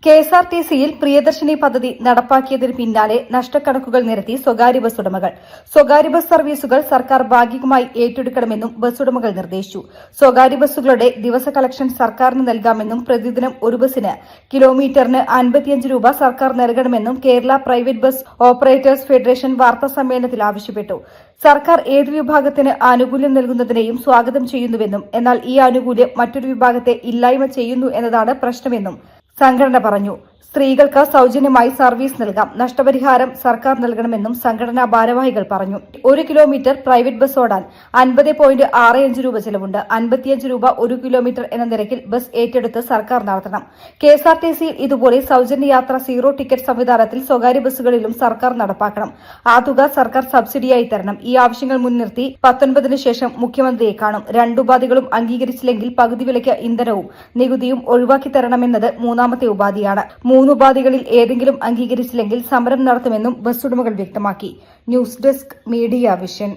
കെഎസ്ആർടിസിയിൽ പ്രിയദർശിനി പദ്ധതി നടപ്പാക്കിയതിന് പിന്നാലെ നഷ്ടക്കണക്കുകൾ നിരത്തി സ്വകാര്യ ബസ് ഉടമകൾ. സ്വകാര്യ ബസ് സർവീസുകൾ സർക്കാർ ഭാഗികമായി ഏറ്റെടുക്കണമെന്നും ബസ് ഉടമകൾ നിർദ്ദേശിച്ചു. സ്വകാര്യ ബസ്സുകളുടെ ദിവസ കളക്ഷൻ സർക്കാരിന് നൽകാമെന്നും പ്രതിദിനം ഒരു ബസിന് കിലോമീറ്ററിന് 55 രൂപ സർക്കാർ നൽകണമെന്നും Kerala private bus operators federation വാർത്താസമ്മേളനത്തിൽ ആവശ്യപ്പെട്ടു. സർക്കാർ ഏതു വിഭാഗത്തിന് ആനുകൂല്യം നൽകുന്നതിനെയും സ്വാഗതം ചെയ്യുന്നുവെന്നും എന്നാൽ ഈ ആനുകൂല്യം മറ്റൊരു വിഭാഗത്തെ ഇല്ലായ്മ ചെയ്യുന്നു എന്നതാണ് പ്രശ്നമെന്നും സംഘടന പറഞ്ഞു. സ്ത്രീകൾക്ക് സൌജന്യമായി സർവീസ് നൽകാം, നഷ്ടപരിഹാരം സർക്കാർ നൽകണമെന്നും സംഘടനാ ഭാരവാഹികൾ പറഞ്ഞു. 1 കിലോമീറ്റർ പ്രൈവറ്റ് ബസ് ഓടാൻ 50.65 രൂപ ചെലവുണ്ട്. 55 രൂപ 1 കിലോമീറ്റർ എന്ന നിരക്കിൽ ബസ് ഏറ്റെടുത്ത് സർക്കാർ നടത്തണം. കെഎസ്ആർടിസിയിൽ ഇതുപോലെ സൌജന്യ യാത്ര സീറോ ടിക്കറ്റ് സംവിധാനത്തിൽ സ്വകാര്യ ബസ്സുകളിലും സർക്കാർ നടപ്പാക്കണം. ആ തുക സർക്കാർ സബ്സിഡിയായി തരണം. ഈ ആവശ്യങ്ങൾ മുൻനിർത്തി 19-ന് ശേഷം മുഖ്യമന്ത്രിയെ കാണും. 2 ഉപാധികളും അംഗീകരിച്ചില്ലെങ്കിൽ പകുതി വിലയ്ക്ക് ഇന്ധനവും നികുതിയും ഒഴിവാക്കി തരണമെന്നത് മൂന്നാമത്തെ ഉപാധിയാണ്. 3 ഉപാധികളിൽ ഏതെങ്കിലും അംഗീകരിച്ചില്ലെങ്കിൽ സമരം നടത്തുമെന്നും ബസ് ഉടമകൾ വ്യക്തമാക്കി. News desk media vision.